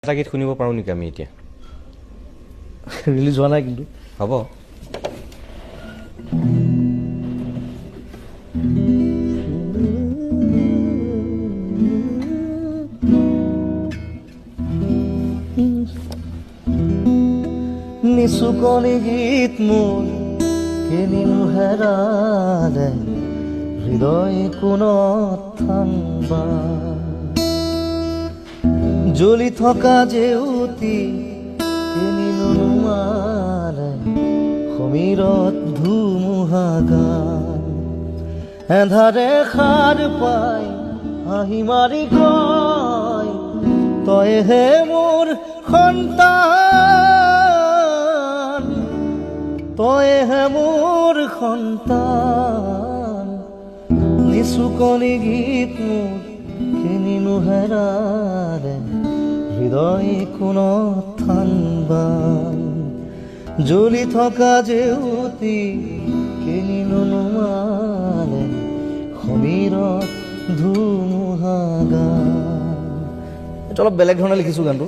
এটা গীত শুনিব পাৰোঁ নেকি আমি এতিয়া? ৰিলিজ হোৱা নাই কিন্তু হ'ব। নিচুকনি গীত মোৰ কেনিনো হেৰালে হৃদয় কোণত থাম্বা জ্বলি থকা জেউতি কেনিনো নুমালে সমীৰত ধুমুহা গান এন্ধাৰে সাৰ পাই হাঁহি মাৰি কয় তইহে মোৰ সন্তান তইহে মোৰ সন্তান নিচুকনি গীত মোৰ কেনিনো হেৰালে হৃদয় কোণত থাম্বা জ্বলি থকা জেউতি কেনিনো নুমালে সমীৰত ধুমুহা গান। এইটো অলপ বেলেগ ধৰণে লিখিছোঁ গানটো।